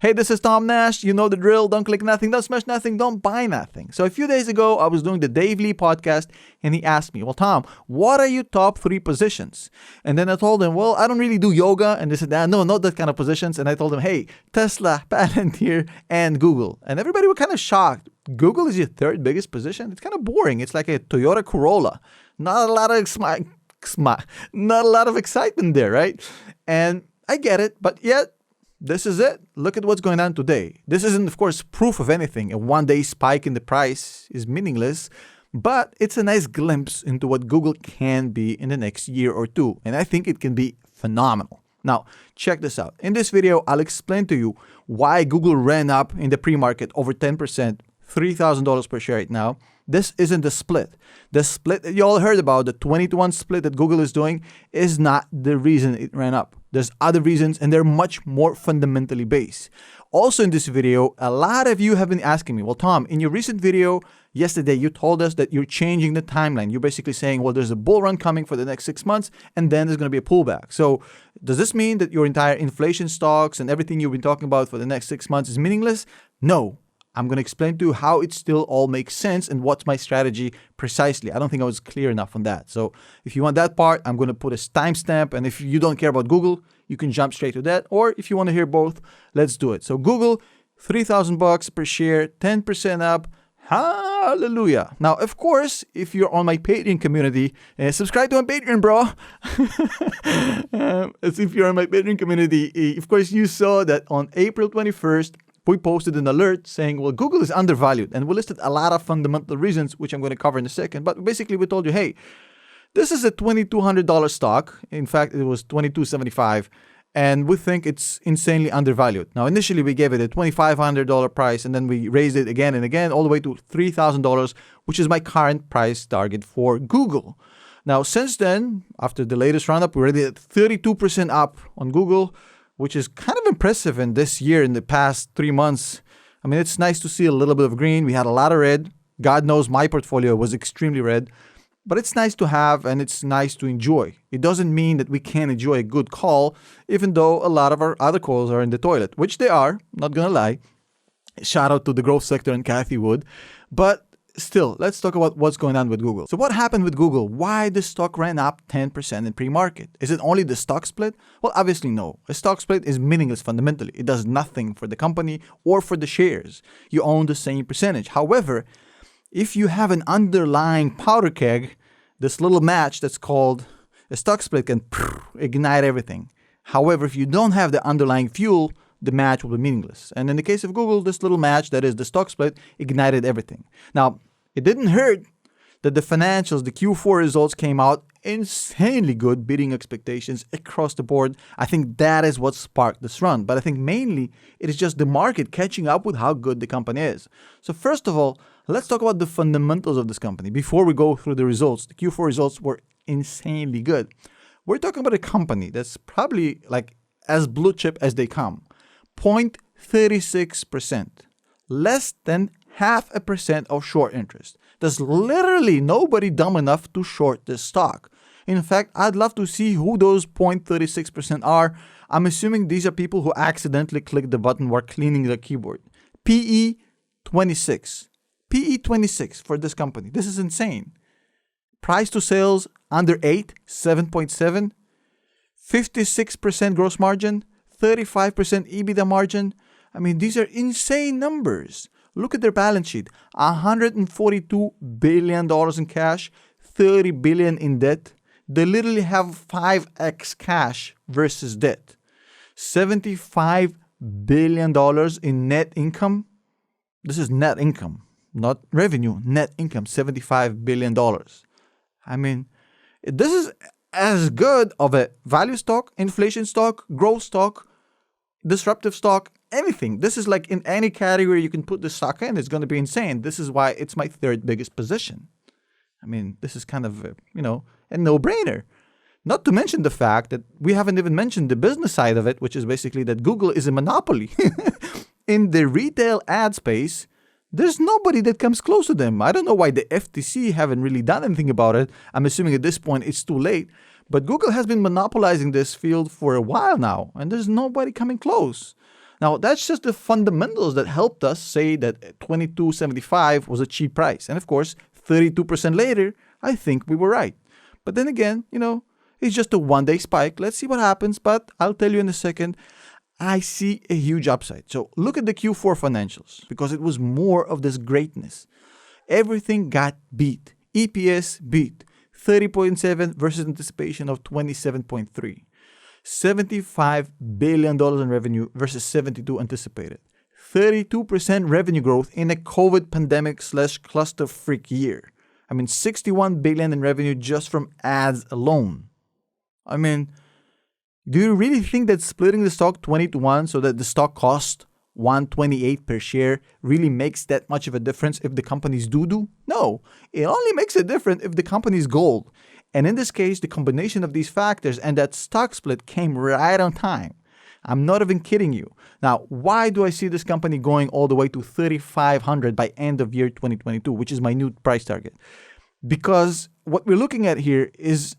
Hey, this is Tom Nash. You know the drill. Don't click nothing, don't smash nothing, don't buy nothing. So a few days ago, I was doing the Dave Lee podcast and he asked me, well, Tom, what are your top 3 positions? And then I told him, well, I don't really do yoga and this and that. No, not that kind of positions. And I told him, hey, Tesla, Palantir, and Google. And everybody were kind of shocked. Google is your 3rd biggest position? It's kind of boring. It's like a Toyota Corolla. Not a lot of excitement there, right? And I get it, but yet, this is it. Look at what's going on today. This isn't, of course, proof of anything. A one-day spike in the price is meaningless, but it's a nice glimpse into what Google can be in the next year or 2. And I think it can be phenomenal. Now, check this out. In this video, I'll explain to you why Google ran up in the pre-market over 10%, $3,000 per share right now. This isn't the split. The split that you all heard about, the 20-to-1 split that Google is doing, is not the reason it ran up. There's other reasons, and they're much more fundamentally based. Also in this video, a lot of you have been asking me, well, Tom, in your recent video yesterday, you told us that you're changing the timeline. You're basically saying, well, there's a bull run coming for the next 6 months, and then there's going to be a pullback. So does this mean that your entire inflation stocks and everything you've been talking about for the next 6 months is meaningless? No. I'm going to explain to you how it still all makes sense and what's my strategy precisely. I don't think I was clear enough on that. So if you want that part, I'm going to put a timestamp. And if you don't care about Google, you can jump straight to that. Or if you want to hear both, let's do it. So Google, $3,000 per share, 10% up. Hallelujah. Now, of course, if you're on my Patreon community, subscribe to my Patreon, bro. As if you're on my Patreon community, of course, you saw that on April 21st, we posted an alert saying, well, Google is undervalued. And we listed a lot of fundamental reasons, which I'm going to cover in a second. But basically, we told you, hey, this is a $2,200 stock. In fact, it was $2,275. And we think it's insanely undervalued. Now, initially, we gave it a $2,500 price, and then we raised it again and again, all the way to $3,000, which is my current price target for Google. Now, since then, after the latest roundup, we're already at 32% up on Google, which is kind of impressive in this year, in the past 3 months. I mean, it's nice to see a little bit of green. We had a lot of red. God knows my portfolio was extremely red. But it's nice to have and it's nice to enjoy. It doesn't mean that we can't enjoy a good call, even though a lot of our other calls are in the toilet, which they are, not gonna lie. Shout out to the growth sector and Kathy Wood. But still, let's talk about what's going on with Google. So what happened with Google? Why the stock ran up 10% in pre-market? Is it only the stock split? Well, obviously no. A stock split is meaningless fundamentally. It does nothing for the company or for the shares. You own the same percentage. However, if you have an underlying powder keg, this little match that's called a stock split can ignite everything. However, if you don't have the underlying fuel, the match will be meaningless. And in the case of Google, this little match, that is the stock split, ignited everything. Now, it didn't hurt that the financials, the Q4 results came out insanely good, beating expectations across the board. I think that is what sparked this run. But I think mainly it is just the market catching up with how good the company is. So first of all, let's talk about the fundamentals of this company before we go through the results. The Q4 results were insanely good. We're talking about a company that's probably like as blue chip as they come. 0.36%, less than 0.5% of short interest. There's literally nobody dumb enough to short this stock. In fact, I'd love to see who those 0.36% are. I'm assuming these are people who accidentally clicked the button while cleaning their keyboard. PE 26. PE 26 for this company. This is insane. Price to sales under 8, 7.7. 56% gross margin. 35% EBITDA margin. I mean, these are insane numbers. Look at their balance sheet. $142 billion in cash, $30 billion in debt. They literally have 5x cash versus debt. $75 billion in net income. This is net income, not revenue. Net income, $75 billion. I mean, this is as good of a value stock, inflation stock, growth stock, disruptive stock, anything. This is like in any category you can put this stock in, it's going to be insane. This is why it's my 3rd biggest position. I mean, this is kind of, a no-brainer. Not to mention the fact that we haven't even mentioned the business side of it, which is basically that Google is a monopoly. In the retail ad space, there's nobody that comes close to them. I don't know why the FTC haven't really done anything about it. I'm assuming at this point it's too late. But Google has been monopolizing this field for a while now, and there's nobody coming close. Now, that's just the fundamentals that helped us say that 22.75 was a cheap price. And of course, 32% later, I think we were right. But then again, it's just a one-day spike. Let's see what happens. But I'll tell you in a second, I see a huge upside. So look at the Q4 financials because it was more of this greatness. Everything got beat. EPS beat. 30.7 versus anticipation of 27.3. $75 billion in revenue versus 72 anticipated. 32% revenue growth in a COVID pandemic / cluster freak year. I mean, 61 billion in revenue just from ads alone. I mean, do you really think that splitting the stock 20-1 so that the stock cost 128 per share really makes that much of a difference if the companies do? No, it only makes a difference if the company's gold. And in this case, the combination of these factors and that stock split came right on time. I'm not even kidding you. Now, why do I see this company going all the way to 3,500 by end of year 2022, which is my new price target? Because what we're looking at here is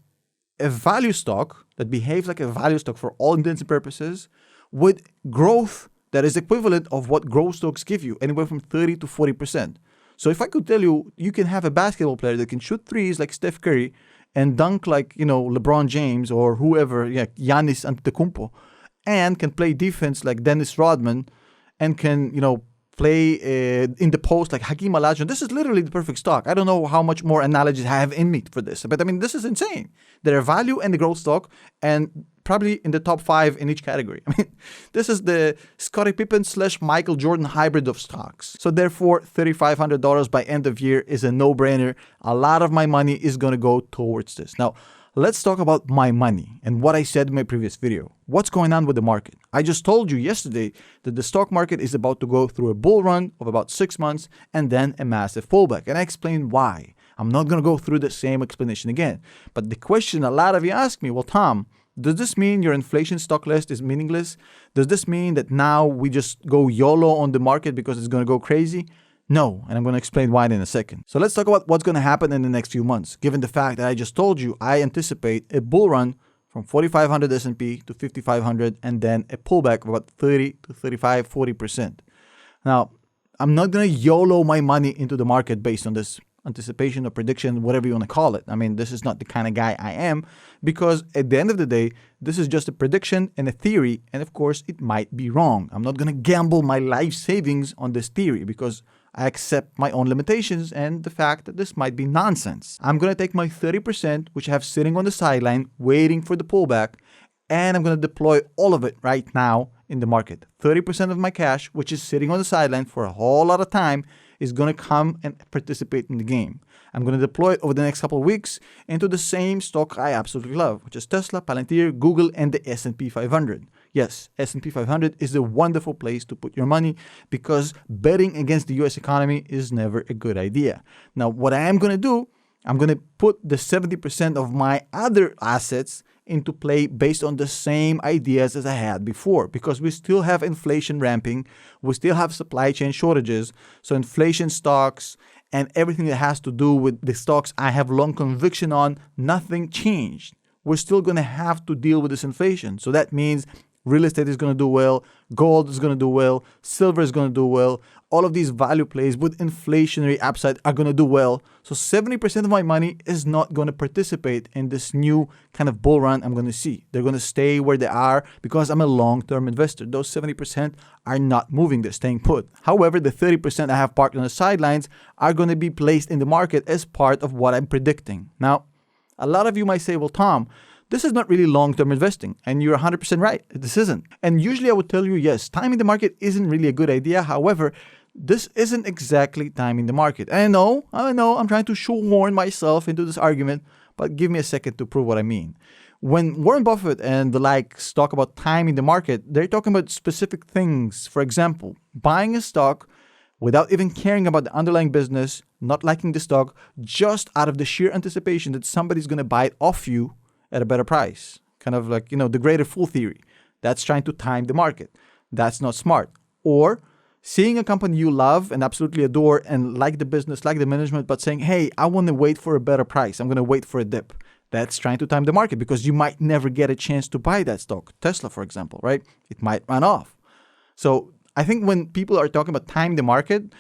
a value stock that behaves like a value stock for all intents and purposes with growth that is equivalent of what growth stocks give you, anywhere from 30 to 40%. So if I could tell you, you can have a basketball player that can shoot threes like Steph Curry and dunk like, LeBron James or whoever, Giannis Antetokounmpo, and can play defense like Dennis Rodman and can, play in the post like Hakeem Olajuwon. This is literally the perfect stock. I don't know how much more analogies I have in me for this, but I mean, this is insane. They're a value and a growth stock and probably in the top 5 in each category. I mean, this is the Scottie Pippen / Michael Jordan hybrid of stocks. So therefore, $3,500 by end of year is a no-brainer. A lot of my money is going to go towards this. Now, let's talk about my money and what I said in my previous video. What's going on with the market? I just told you yesterday that the stock market is about to go through a bull run of about 6 months and then a massive pullback. And I explained why. I'm not going to go through the same explanation again. But the question a lot of you ask me, well, Tom, does this mean your inflation stock list is meaningless? Does this mean that now we just go YOLO on the market because it's going to go crazy? No, and I'm going to explain why in a second. So let's talk about what's going to happen in the next few months. Given the fact that I just told you, I anticipate a bull run from 4,500 S&P to 5,500 and then a pullback of about 30 to 35, 40%. Now, I'm not going to YOLO my money into the market based on this anticipation or prediction, whatever you want to call it. I mean, this is not the kind of guy I am because at the end of the day, this is just a prediction and a theory. And of course, it might be wrong. I'm not going to gamble my life savings on this theory because I accept my own limitations and the fact that this might be nonsense. I'm going to take my 30%, which I have sitting on the sideline, waiting for the pullback, and I'm going to deploy all of it right now in the market. 30% of my cash, which is sitting on the sideline for a whole lot of time, is going to come and participate in the game. I'm going to deploy it over the next couple of weeks into the same stock I absolutely love, which is Tesla, Palantir, Google, and the S&P 500. Yes, S&P 500 is a wonderful place to put your money because betting against the US economy is never a good idea. Now, what I am going to do, I'm going to put the 70% of my other assets into play based on the same ideas as I had before because we still have inflation ramping, we still have supply chain shortages, so inflation stocks and everything that has to do with the stocks I have long conviction on, nothing changed. We're still going to have to deal with this inflation. So that means real estate is going to do well, gold is going to do well, silver is going to do well. All of these value plays with inflationary upside are going to do well. So 70% of my money is not going to participate in this new kind of bull run I'm going to see. They're going to stay where they are because I'm a long-term investor. Those 70% are not moving. They're staying put. However, the 30% I have parked on the sidelines are going to be placed in the market as part of what I'm predicting. Now, a lot of you might say, well, Tom, this is not really long-term investing, and you're 100% right. This isn't. And usually I would tell you, yes, timing the market isn't really a good idea. However, this isn't exactly timing the market. And I know, I'm trying to shoehorn myself into this argument, but give me a second to prove what I mean. When Warren Buffett and the likes talk about timing the market, they're talking about specific things. For example, buying a stock without even caring about the underlying business, not liking the stock, just out of the sheer anticipation that somebody's going to buy it off you at a better price. Kind of like, the greater fool theory. That's trying to time the market. That's not smart. Or seeing a company you love and absolutely adore and like the business, like the management, but saying, hey, I want to wait for a better price. I'm going to wait for a dip. That's trying to time the market because you might never get a chance to buy that stock. Tesla, for example, right? It might run off. So I think when people are talking about time the market,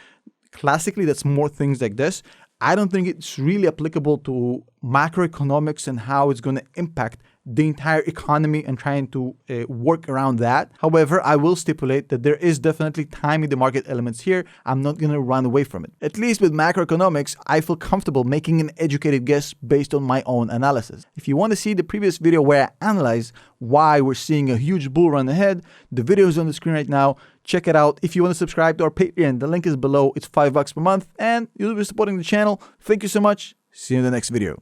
classically that's more things like this. I don't think it's really applicable to macroeconomics and how it's going to impact the entire economy and trying to work around that. However, I will stipulate that there is definitely timing the market elements here. I'm not going to run away from it. At least with macroeconomics, I feel comfortable making an educated guess based on my own analysis. If you want to see the previous video where I analyze why we're seeing a huge bull run ahead, the video is on the screen right now. Check it out. If you want to subscribe to our Patreon, the link is below. It's $5 per month and you'll be supporting the channel. Thank you so much. See you in the next video.